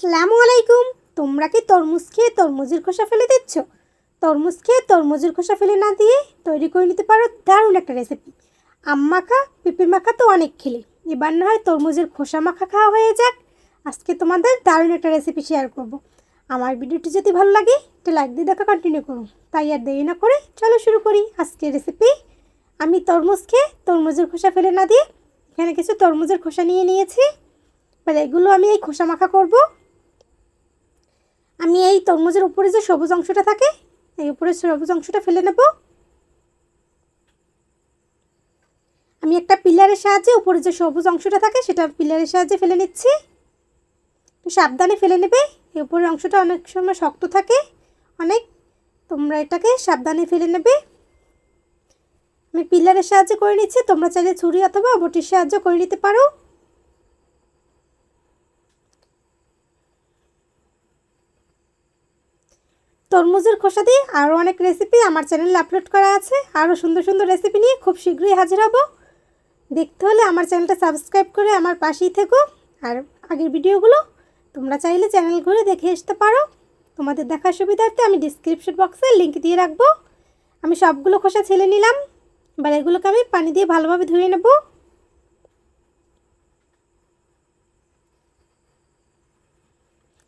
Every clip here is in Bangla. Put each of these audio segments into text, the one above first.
আসসালামু আলাইকুম। তোমরা কি তরমুজ খেয়ে তরমুজের খোসা ফেলে দিচ্ছ? তরমুজ খেয়ে তরমুজের খোসা ফেলে না দিয়ে তৈরি করে নিতে পারো দারুণ একটা রেসিপি। আম মাখা, পেঁপে মাখা তো অনেক খেলে, এবার না হয় তরমুজের খোসা মাখা খাওয়া হয়ে যাক। আজকে তোমাদের দারুণ একটা রেসিপি শেয়ার করব। আমার ভিডিওটি যদি ভালো লাগে একটা লাইক দিয়ে দেখা কন্টিনিউ করুন। তাই আর দেরি না করে চলো শুরু করি আজকের রেসিপি। আমি তরমুজ খেয়ে তরমুজের খোসা ফেলে না দিয়ে এখানে কিছু তরমুজের খোসা নিয়ে নিয়েছি। এবার এগুলো আমি এই খোসা মাখা করব। আমি এই তরমুজের উপরে যে সবুজ অংশটা থাকে, এই উপরে সবুজ অংশটা ফেলে নেব। আমি একটা পিলারের সাহায্যে উপরে যে সবুজ অংশটা থাকে সেটা পিলারের সাহায্যে ফেলে নিচ্ছি। একটু সাবধানে ফেলে নেবে, এই উপরের অংশটা অনেক সময় শক্ত থাকে অনেক, তোমরা এটাকে সাবধানে ফেলে নেবে। আমি পিলারের সাহায্যে করে নিচ্ছি, তোমরা চাইলে ছুরি অথবা বটির সাহায্যে করে নিতে পারো। তরমুজের খোসা দিয়ে আরও অনেক রেসিপি আমার চ্যানেলে আপলোড করা আছে। আরও সুন্দর সুন্দর রেসিপি নিয়ে খুব শীঘ্রই হাজির হব। দেখতে হলে আমার চ্যানেলটা সাবস্ক্রাইব করে আমার পাশেই থেকো। আর আগের ভিডিওগুলো তোমরা চাইলে চ্যানেল ঘুরে দেখে আসতে পারো। তোমাদের দেখার সুবিধার্থে আমি ডিসক্রিপশন বক্সে লিঙ্ক দিয়ে রাখবো। আমি সবগুলো খোসা ছেলে নিলাম। এবার এগুলোকে আমি পানি দিয়ে ভালোভাবে ধুয়ে নেব।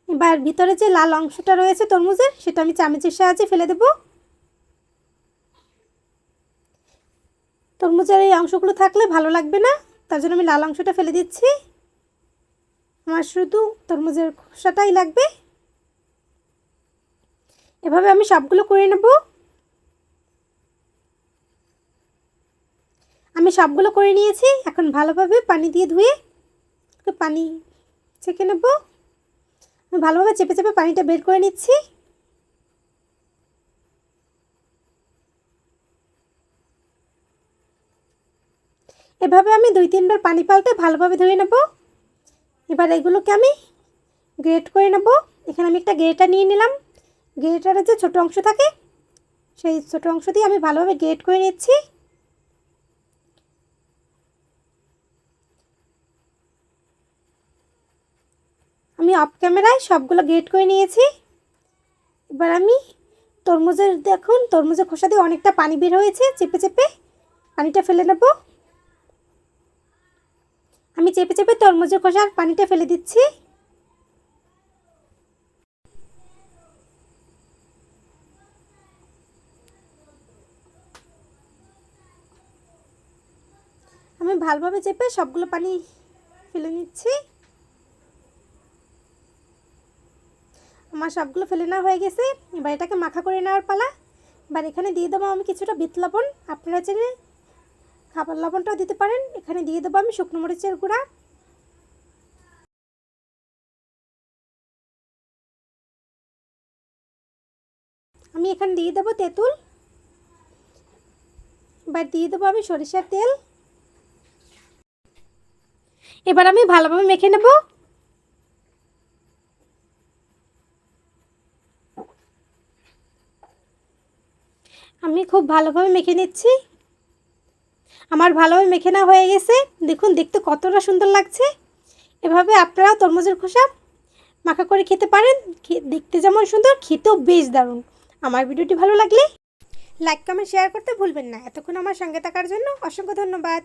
এবার ভিতরে যে লাল অংশটা রয়েছে তরমুজের, সেটা আমি চামচের সাহায্যে ফেলে দেব। তরমুজের এই অংশগুলো থাকলে ভালো লাগবে না, তার জন্য আমি লাল অংশটা ফেলে দিচ্ছি। আমার শুধু তরমুজের খোসাটাই লাগবে। এভাবে আমি সবগুলো করে নেব। আমি সবগুলো করে নিয়েছি। এখন ভালোভাবে পানি দিয়ে ধুয়ে পানি ছেঁকে নেব। আমি ভালোভাবে চেপে চেপে পানিটা বের করে নিচ্ছি। এভাবে আমি 2-3 বার পানি পাল্টে ভালোভাবে ধুয়ে নেব। এবার এগুলোকে আমি গ্রেট করে নেব। এখানে আমি একটা গ্রেটার নিয়ে নিলাম। গ্রেটারের যে ছোটো অংশ থাকে সেই ছোটো অংশ দিয়ে আমি ভালোভাবে গ্রেট করে নিচ্ছি। আমি অফ ক্যামেরায় সবগুলো গ্রেট করে নিয়েছি। এবার আমি তরমুজের খোসা দিয়ে অনেকটা পানি বের হয়েছে, চেপে চেপে পানিটা ফেলে নেব। আমি চেপে চেপে তরমুজের খোসার পানিটা ফেলে দিচ্ছি। আমি ভালোভাবে চেপে সবগুলো পানি ফেলে নিচ্ছি। আমার সবগুলো ফেলে নেওয়া হয়ে গেছে। এবার এটাকে মাখা করে নেওয়ার পালা। এবার এখানে দিয়ে দেবো আমি কিছুটা বিট লবণ, আপনারা চাইলে খাবার লবণটাও দিতে পারেন। এখানে দিয়ে দেবো আমি শুকনো মরিচের গুঁড়া। আমি এখানে দিয়ে দেবো তেঁতুল। এবার দিয়ে দেবো আমি সরিষার তেল। এবার আমি ভালোভাবে মেখে নেব। আমি খুব ভালোভাবে মেখে নিচ্ছি। আমার ভালোভাবে মেখে নেওয়া হয়ে গেছে। দেখুন দেখতে কতটা সুন্দর লাগছে। এভাবে আপনারাও তরমুজের খোসা মাখা করে খেতে পারেন। দেখতে যেমন সুন্দর, খেতেও বেশ দারুণ। আমার ভিডিওটি ভালো লাগলে লাইক কমেন্ট শেয়ার করতে ভুলবেন না। এতক্ষণ আমার সঙ্গে থাকার জন্য অসংখ্য ধন্যবাদ।